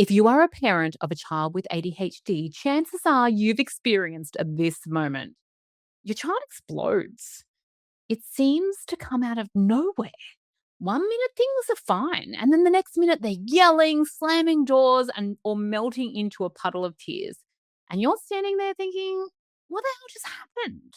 If you are a parent of a child with ADHD, chances are you've experienced this moment. Your child explodes. It seems to come out of nowhere. One minute things are fine, and then the next minute they're yelling, slamming doors, or melting into a puddle of tears. And you're standing there thinking, what the hell just happened?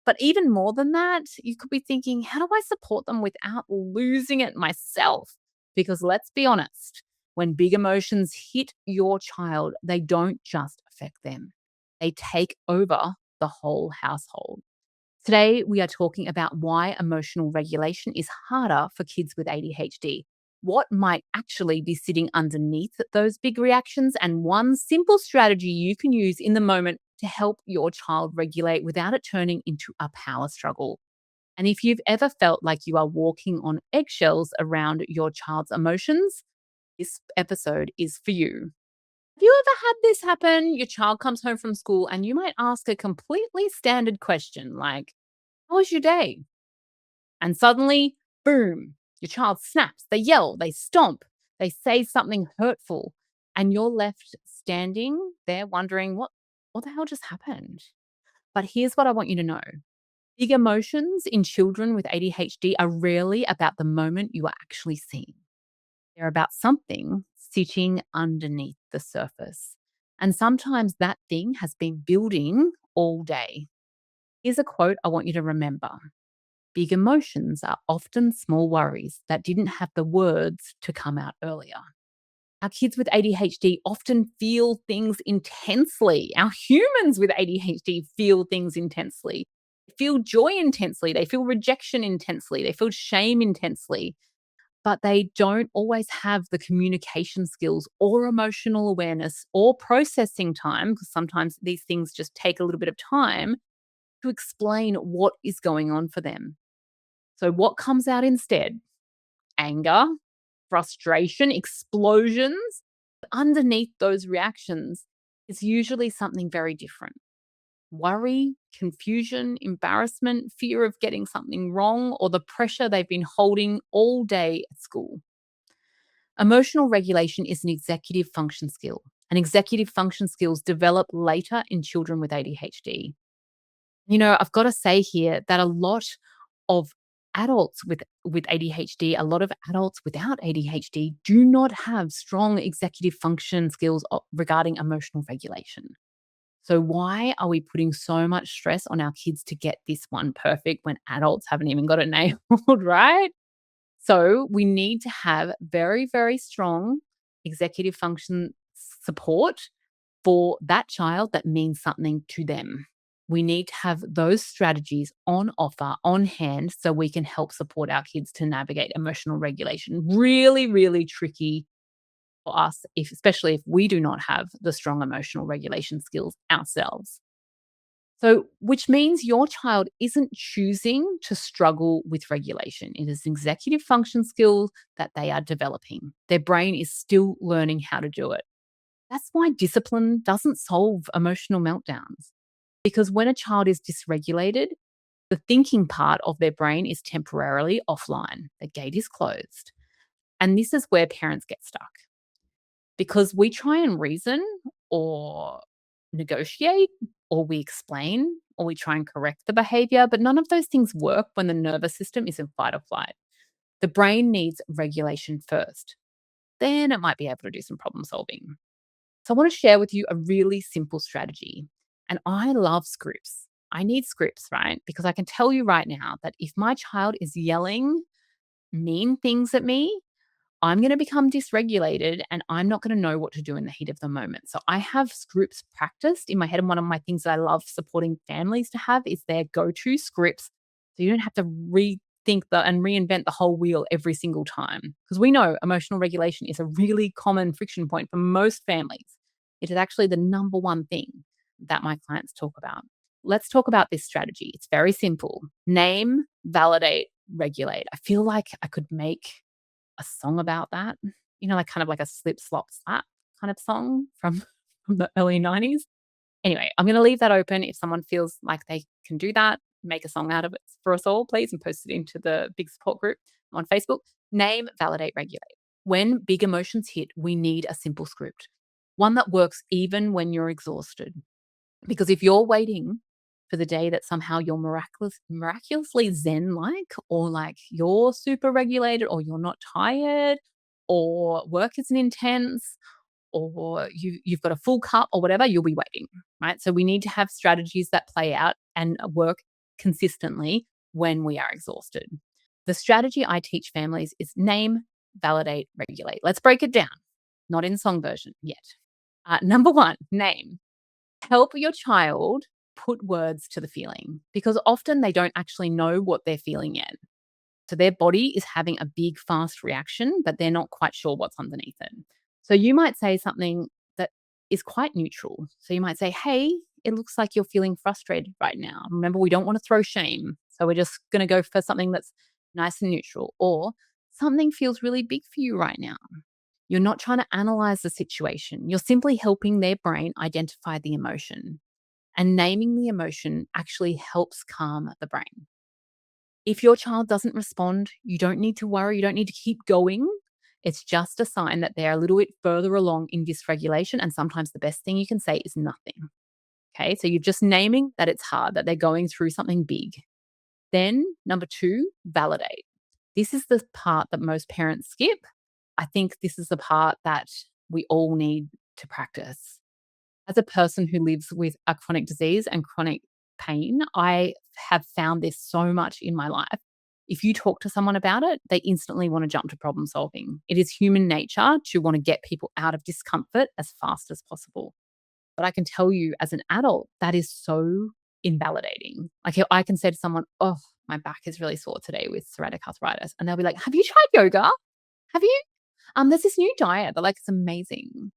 But even more than that, you could be thinking, how do I support them without losing it myself? Because let's be honest, when big emotions hit your child, they don't just affect them, they take over the whole household. Today, we are talking about why emotional regulation is harder for kids with ADHD, what might actually be sitting underneath those big reactions, and one simple strategy you can use in the moment to help your child regulate without it turning into a power struggle. And if you've ever felt like you are walking on eggshells around your child's emotions, this episode is for you. Have you ever had this happen? Your child comes home from school and you might ask a completely standard question like, how was your day? And suddenly, boom, your child snaps. They yell, they stomp, they say something hurtful. And you're left standing there wondering, what the hell just happened? But here's what I want you to know. Big emotions in children with ADHD are rarely about the moment you are actually seeing. They're about something sitting underneath the surface. And sometimes that thing has been building all day. Here's a quote I want you to remember. Big emotions are often small worries that didn't have the words to come out earlier. Our kids with ADHD often feel things intensely. Our humans with ADHD feel things intensely. They feel joy intensely. They feel rejection intensely. They feel shame intensely. But they don't always have the communication skills or emotional awareness or processing time, because sometimes these things just take a little bit of time to explain what is going on for them. So, what comes out instead? Anger, frustration, explosions. Underneath those reactions is usually something very different: worry, confusion, embarrassment, fear of getting something wrong, or the pressure they've been holding all day at school. Emotional regulation is an executive function skill, and executive function skills develop later in children with ADHD. I've got to say here that a lot of adults with ADHD, a lot of adults without ADHD do not have strong executive function skills regarding emotional regulation. So why are we putting so much stress on our kids to get this one perfect when adults haven't even got it nailed, right? So we need to have very, very strong executive function support for that child that means something to them. We need to have those strategies on offer, on hand, so we can help support our kids to navigate emotional regulation. Really, really tricky for us, especially if we do not have the strong emotional regulation skills ourselves. So, which means your child isn't choosing to struggle with regulation. It is an executive function skill that they are developing. Their brain is still learning how to do it. That's why discipline doesn't solve emotional meltdowns. Because when a child is dysregulated, the thinking part of their brain is temporarily offline. The gate is closed. And this is where parents get stuck because we try and reason or negotiate or we explain or we try and correct the behavior, but none of those things work when the nervous system is in fight or flight. The brain needs regulation first. Then it might be able to do some problem solving. So I want to share with you a really simple strategy. And I love scripts. I need scripts, right? Because I can tell you right now that if my child is yelling mean things at me, I'm going to become dysregulated and I'm not going to know what to do in the heat of the moment. So I have scripts practiced in my head. And one of my things that I love supporting families to have is their go-to scripts. So you don't have to rethink and reinvent the whole wheel every single time. Because we know emotional regulation is a really common friction point for most families. It is actually the number one thing that my clients talk about. Let's talk about this strategy. It's very simple. Name, validate, regulate. I feel like I could make a song about that, like kind of like a slip, slop, slap kind of song from the early 90s. Anyway, I'm going to leave that open. If someone feels like they can do that, make a song out of it for us all, please, and post it into the big support group on Facebook. Name, validate, regulate. When big emotions hit, we need a simple script, one that works even when you're exhausted. Because if you're waiting for the day that somehow you're miraculously zen like, or like you're super regulated, or you're not tired, or work isn't intense, or you've got a full cup or whatever, you'll be waiting, right? So we need to have strategies that play out and work consistently when we are exhausted. The strategy I teach families is name, validate, regulate. Let's break it down. Not in song version yet. Number one, name. Help your child put words to the feeling, because often they don't actually know what they're feeling yet. So their body is having a big, fast reaction, but they're not quite sure what's underneath it. So you might say something that is quite neutral. So you might say, hey, it looks like you're feeling frustrated right now. Remember, we don't want to throw shame. So we're just going to go for something that's nice and neutral. Or something feels really big for you right now. You're not trying to analyze the situation. You're simply helping their brain identify the emotion. And naming the emotion actually helps calm the brain. If your child doesn't respond, you don't need to worry. You don't need to keep going. It's just a sign that they're a little bit further along in dysregulation. And sometimes the best thing you can say is nothing. Okay. So you're just naming that it's hard, that they're going through something big. Then, number two, validate. This is the part that most parents skip. I think this is the part that we all need to practice. As a person who lives with a chronic disease and chronic pain, I have found this so much in my life. If you talk to someone about it, they instantly want to jump to problem solving. It is human nature to want to get people out of discomfort as fast as possible. But I can tell you as an adult, that is so invalidating. Like I can say to someone, oh, my back is really sore today with psoriatic arthritis. And they'll be like, have you tried yoga? Have you? There's this new diet. They're like, it's amazing.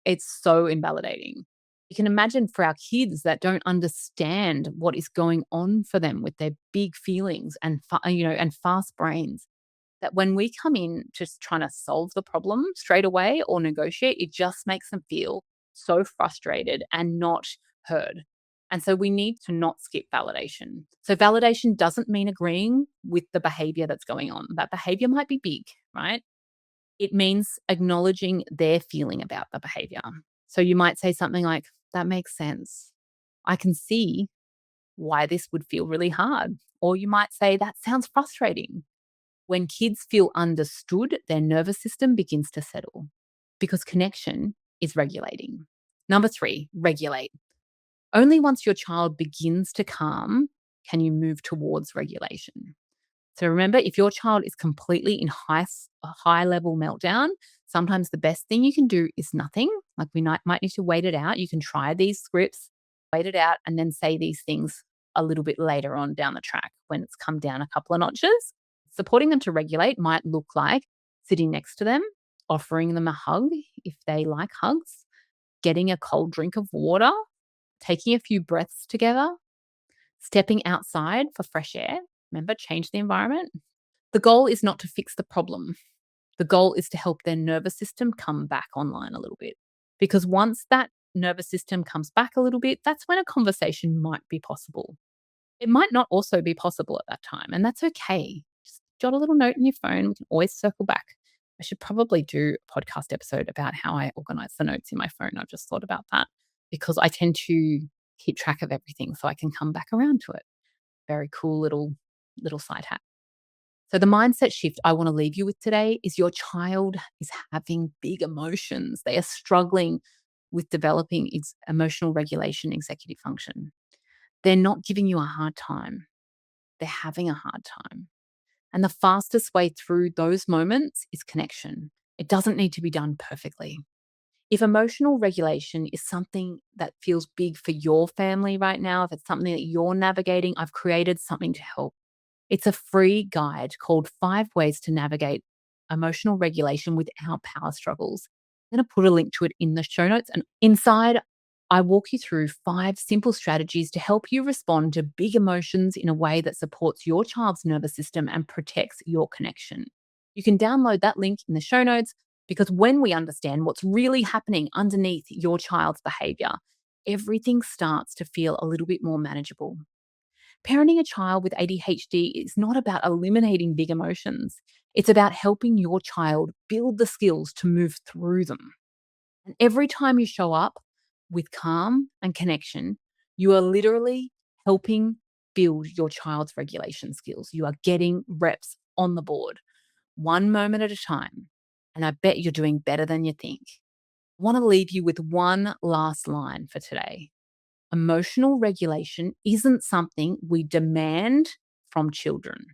It's so invalidating. You can imagine for our kids that don't understand what is going on for them with their big feelings and and fast brains, that when we come in just trying to solve the problem straight away or negotiate, it just makes them feel so frustrated and not heard. And so we need to not skip validation. So validation doesn't mean agreeing with the behavior that's going on. That behavior might be big, right? It means acknowledging their feeling about the behavior. So you might say something like, that makes sense. I can see why this would feel really hard. Or you might say, that sounds frustrating. When kids feel understood, their nervous system begins to settle because connection is regulating. Number three, regulate. Only once your child begins to calm can you move towards regulation. So remember, if your child is completely in a high level meltdown, sometimes the best thing you can do is nothing. Like we might need to wait it out. You can try these scripts, wait it out, and then say these things a little bit later on down the track when it's come down a couple of notches. Supporting them to regulate might look like sitting next to them, offering them a hug if they like hugs, getting a cold drink of water, taking a few breaths together, stepping outside for fresh air. Remember, change the environment. The goal is not to fix the problem. The goal is to help their nervous system come back online a little bit. Because once that nervous system comes back a little bit, that's when a conversation might be possible. It might not also be possible at that time, and that's okay. Just jot a little note in your phone. We can always circle back. I should probably do a podcast episode about how I organize the notes in my phone. I've just thought about that because I tend to keep track of everything so I can come back around to it. Very cool little side hack. So the mindset shift I want to leave you with today is your child is having big emotions. They are struggling with developing emotional regulation, executive function. They're not giving you a hard time. They're having a hard time. And the fastest way through those moments is connection. It doesn't need to be done perfectly. If emotional regulation is something that feels big for your family right now, if it's something that you're navigating, I've created something to help. It's a free guide called 5 Ways to Navigate Emotional Regulation Without Power Struggles. I'm going to put a link to it in the show notes. And inside, I walk you through 5 simple strategies to help you respond to big emotions in a way that supports your child's nervous system and protects your connection. You can download that link in the show notes because when we understand what's really happening underneath your child's behavior, everything starts to feel a little bit more manageable. Parenting a child with ADHD is not about eliminating big emotions. It's about helping your child build the skills to move through them. And every time you show up with calm and connection, you are literally helping build your child's regulation skills. You are getting reps on the board, one moment at a time. And I bet you're doing better than you think. I want to leave you with one last line for today. Emotional regulation isn't something we demand from children.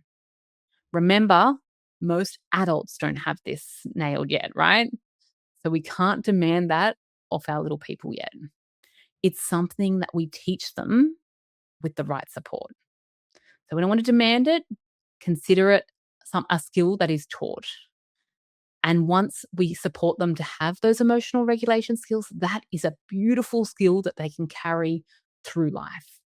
Remember, most adults don't have this nailed yet, right? So we can't demand that off our little people yet. It's something that we teach them with the right support. So we don't want to demand it. Consider it a skill that is taught. And once we support them to have those emotional regulation skills, that is a beautiful skill that they can carry through life.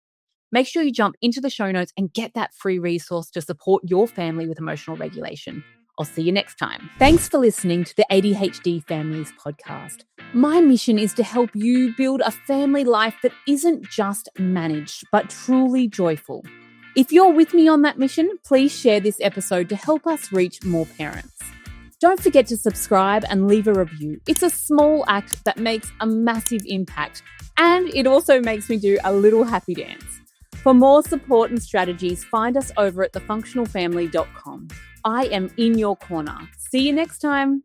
Make sure you jump into the show notes and get that free resource to support your family with emotional regulation. I'll see you next time. Thanks for listening to the ADHD Families Podcast. My mission is to help you build a family life that isn't just managed, but truly joyful. If you're with me on that mission, please share this episode to help us reach more parents. Don't forget to subscribe and leave a review. It's a small act that makes a massive impact, and it also makes me do a little happy dance. For more support and strategies, find us over at thefunctionalfamily.com. I am in your corner. See you next time.